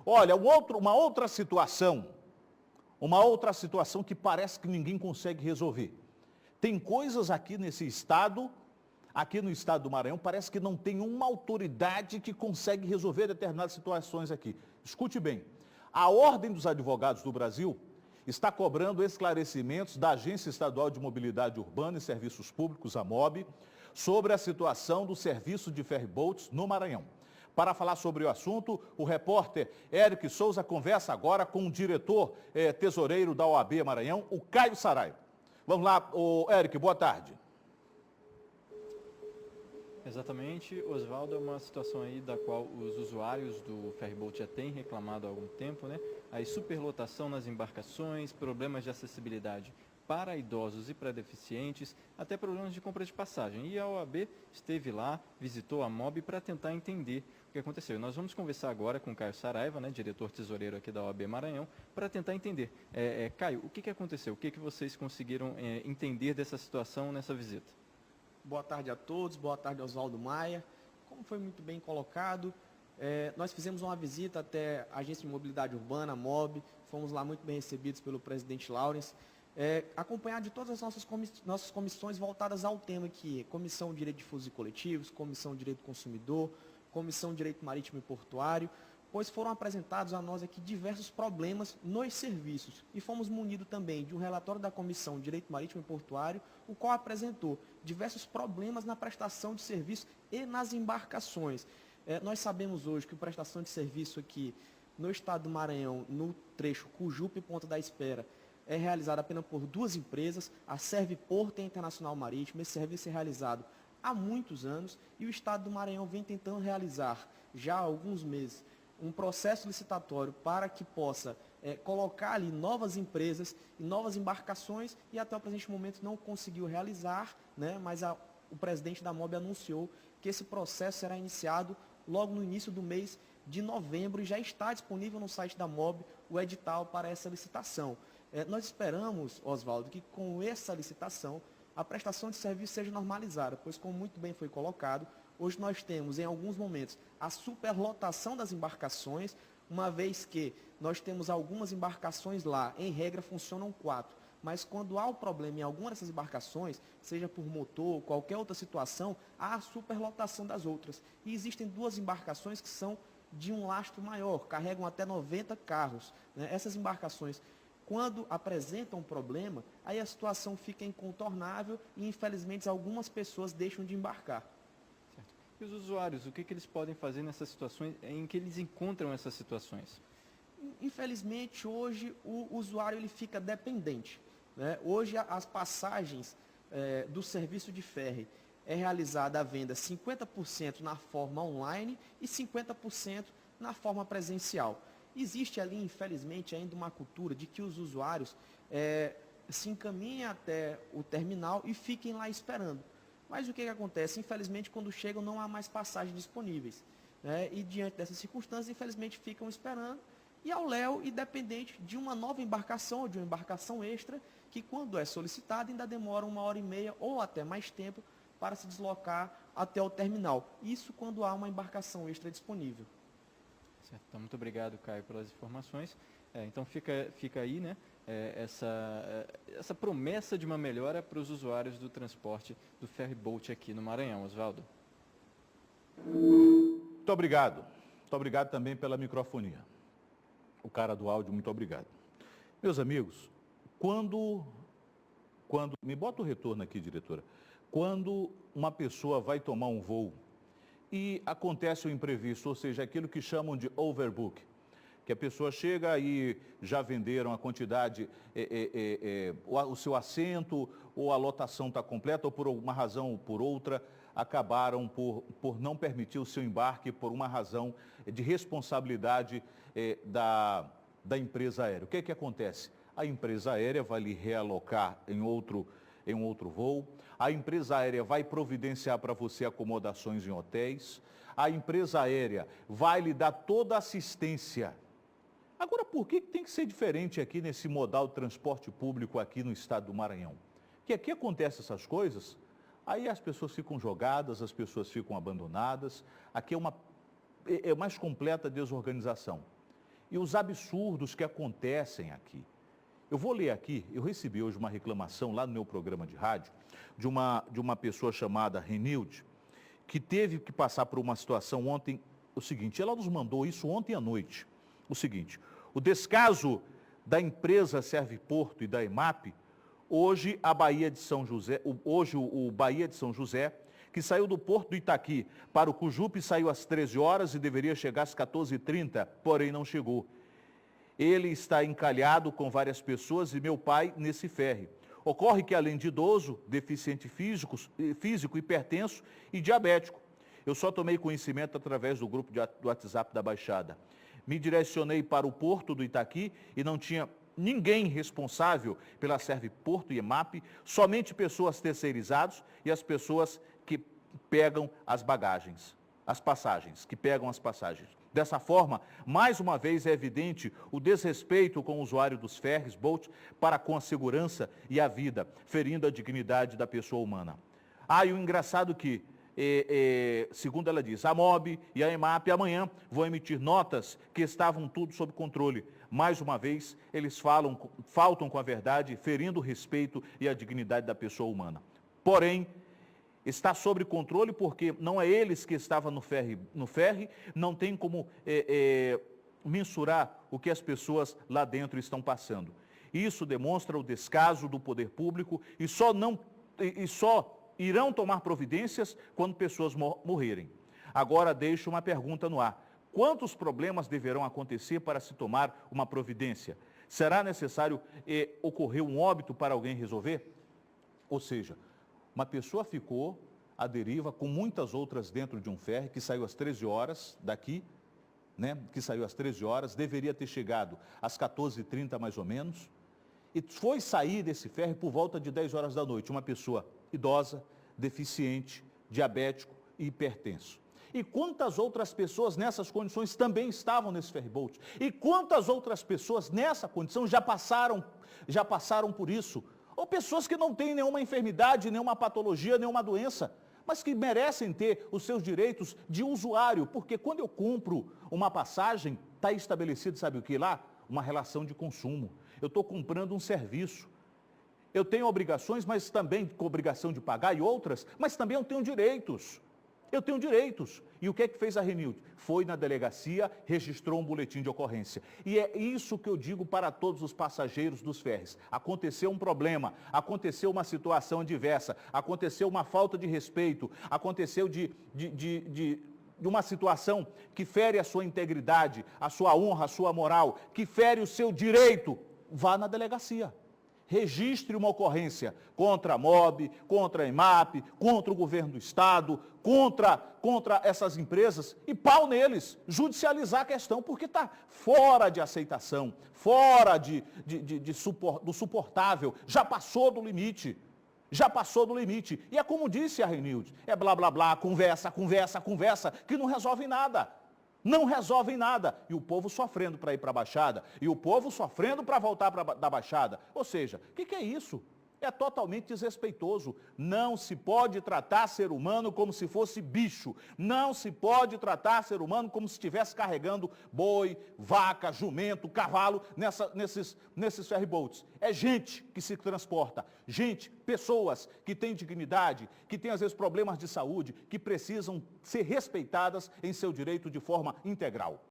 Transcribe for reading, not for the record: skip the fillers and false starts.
Olha, uma outra situação que parece que ninguém consegue resolver. Tem coisas aqui nesse estado, aqui no estado do Maranhão, parece que não tem uma autoridade que consegue resolver determinadas situações aqui. Escute bem, a Ordem dos Advogados do Brasil está cobrando esclarecimentos da Agência Estadual de Mobilidade Urbana e Serviços Públicos, AMOB, sobre a situação do serviço de ferryboats no Maranhão. Para falar sobre o assunto, o repórter Eric Souza conversa agora com o diretor tesoureiro da OAB Maranhão, o Caio Saraiva. Vamos lá, Eric, boa tarde. Exatamente, Oswaldo, é uma situação aí da qual os usuários do ferryboat já têm reclamado há algum tempo, né? A superlotação nas embarcações, problemas de acessibilidade para idosos e para deficientes, até problemas de compra de passagem. E a OAB esteve lá, visitou a MOB para tentar entender o que aconteceu. Nós vamos conversar agora com o Caio Saraiva, né, diretor tesoureiro aqui da OAB Maranhão, para tentar entender. Caio, o que aconteceu? O que vocês conseguiram entender dessa situação nessa visita? Boa tarde a todos, boa tarde Oswaldo Maia. Como foi muito bem colocado, nós fizemos uma visita até a Agência de Mobilidade Urbana, a MOB, fomos lá muito bem recebidos pelo presidente Lawrence, acompanhado de todas as nossas comissões voltadas ao tema que é Comissão de Direito Difuso e Coletivos, Comissão de Direito do Consumidor, Comissão de Direito Marítimo e Portuário, pois foram apresentados a nós aqui diversos problemas nos serviços e fomos munidos também de um relatório da Comissão de Direito Marítimo e Portuário, o qual apresentou diversos problemas na prestação de serviço e nas embarcações. Nós sabemos hoje que a prestação de serviço aqui no estado do Maranhão, no trecho Cujupe e Ponta da Espera, é realizada apenas por duas empresas, a Serviporto e a Internacional Marítimo. Esse serviço é realizado há muitos anos e o estado do Maranhão vem tentando realizar já há alguns meses um processo licitatório para que possa colocar ali novas empresas e novas embarcações e até o presente momento não conseguiu realizar, né, mas o presidente da MOB anunciou que esse processo será iniciado logo no início do mês de novembro e já está disponível no site da MOB o edital para essa licitação. Nós esperamos, Oswaldo, que com essa licitação a prestação de serviço seja normalizada, pois como muito bem foi colocado, hoje nós temos, em alguns momentos, a superlotação das embarcações, uma vez que nós temos algumas embarcações lá, em regra funcionam 4, mas quando há o problema em alguma dessas embarcações, seja por motor ou qualquer outra situação, há a superlotação das outras. E existem duas embarcações que são de um lastro maior, carregam até 90 carros, né? Essas embarcações, quando apresentam um problema, aí a situação fica incontornável e, infelizmente, algumas pessoas deixam de embarcar. E os usuários, o que eles podem fazer nessas situações, em que eles encontram essas situações? Infelizmente, hoje, o usuário ele fica dependente, né? Hoje, as passagens do serviço de ferry é realizada a venda 50% na forma online e 50% na forma presencial. Existe ali, infelizmente, ainda uma cultura de que os usuários se encaminhem até o terminal e fiquem lá esperando. Mas o que acontece? Infelizmente, quando chegam, não há mais passagens disponíveis, né? E diante dessas circunstâncias, infelizmente, ficam esperando. E ao léu e dependente de uma nova embarcação ou de uma embarcação extra, que quando é solicitada, ainda demora 1h30 ou até mais tempo para se deslocar até o terminal. Isso quando há uma embarcação extra disponível. Certo. Então, muito obrigado, Caio, pelas informações. Então fica aí, né, essa promessa de uma melhora para os usuários do transporte do ferryboat aqui no Maranhão, Oswaldo. Muito obrigado. Muito obrigado também pela microfonia. O cara do áudio, muito obrigado. Meus amigos, quando me bota o retorno aqui, diretora. Quando uma pessoa vai tomar um voo e acontece o imprevisto, ou seja, aquilo que chamam de overbook, que a pessoa chega e já venderam a quantidade, o seu assento, ou a lotação está completa, ou por uma razão ou por outra, acabaram por não permitir o seu embarque por uma razão de responsabilidade da empresa aérea. O que é que acontece? A empresa aérea vai lhe realocar em um outro voo, a empresa aérea vai providenciar para você acomodações em hotéis, a empresa aérea vai lhe dar toda a assistência. Agora, por que tem que ser diferente aqui nesse modal de transporte público aqui no estado do Maranhão? Que aqui acontecem essas coisas, aí as pessoas ficam jogadas, as pessoas ficam abandonadas, aqui é mais completa desorganização. e os absurdos que acontecem aqui. Eu vou ler aqui, eu recebi hoje uma reclamação lá no meu programa de rádio, de uma pessoa chamada Renilde, que teve que passar por uma situação ontem, o seguinte, ela nos mandou isso ontem à noite, o seguinte, o descaso da empresa Serviporto e da EMAP, hoje a Baía de São José, hoje o Baía de São José, que saiu do Porto do Itaqui para o Cujupe, saiu às 13 horas e deveria chegar às 14h30, porém não chegou. Ele está encalhado com várias pessoas e meu pai nesse ferry. Ocorre que, além de idoso, deficiente físico, hipertenso e diabético. Eu só tomei conhecimento através do grupo do WhatsApp da Baixada. Me direcionei para o Porto do Itaqui e não tinha ninguém responsável pela Serviporto e EMAP, somente pessoas terceirizadas e as pessoas que pegam as bagagens, as passagens, que pegam as passagens. Dessa forma, mais uma vez é evidente o desrespeito com o usuário dos ferries, boats, para com a segurança e a vida, ferindo a dignidade da pessoa humana. E o engraçado que, segundo ela diz, a MOB e a EMAP amanhã vão emitir notas que estavam tudo sob controle. Mais uma vez, eles faltam com a verdade, ferindo o respeito e a dignidade da pessoa humana. Porém, está sob controle porque não é eles que estavam no ferry, não tem como mensurar o que as pessoas lá dentro estão passando. Isso demonstra o descaso do poder público e só irão tomar providências quando pessoas morrerem. Agora deixo uma pergunta no ar. Quantos problemas deverão acontecer para se tomar uma providência? Será necessário ocorrer um óbito para alguém resolver? Ou seja, uma pessoa ficou à deriva com muitas outras dentro de um ferry que saiu às 13 horas daqui, que saiu às 13 horas, deveria ter chegado às 14h30 mais ou menos, e foi sair desse ferry por volta de 10 horas da noite, uma pessoa idosa, deficiente, diabético e hipertenso. E quantas outras pessoas nessas condições também estavam nesse ferryboat? E quantas outras pessoas nessa condição já passaram por isso? Ou pessoas que não têm nenhuma enfermidade, nenhuma patologia, nenhuma doença, mas que merecem ter os seus direitos de usuário, porque quando eu compro uma passagem, está estabelecido, sabe o que lá? Uma relação de consumo. Eu estou comprando um serviço. Eu tenho obrigações, mas também com obrigação de pagar e outras, mas também eu tenho direitos. Eu tenho direitos. E o que é que fez a Renilde? Foi na delegacia, registrou um boletim de ocorrência. E é isso que eu digo para todos os passageiros dos ferries. Aconteceu um problema, aconteceu uma situação adversa, aconteceu uma falta de respeito, aconteceu de uma situação que fere a sua integridade, a sua honra, a sua moral, que fere o seu direito. Vá na delegacia. Registre uma ocorrência contra a MOB, contra a EMAP, contra o governo do Estado, contra essas empresas e pau neles, judicializar a questão, porque está fora de aceitação, fora do suportável, já passou do limite. Já passou do limite. E é como disse a Renilde, é blá, blá, blá, conversa, que não resolve nada. Não resolvem nada. E o povo sofrendo para ir para a Baixada. E o povo sofrendo para voltar da Baixada. Ou seja, o que é isso? É totalmente desrespeitoso. Não se pode tratar ser humano como se fosse bicho. Não se pode tratar ser humano como se estivesse carregando boi, vaca, jumento, cavalo nesses ferryboats. É gente que se transporta. Gente, pessoas que têm dignidade, que têm às vezes problemas de saúde, que precisam ser respeitadas em seu direito de forma integral.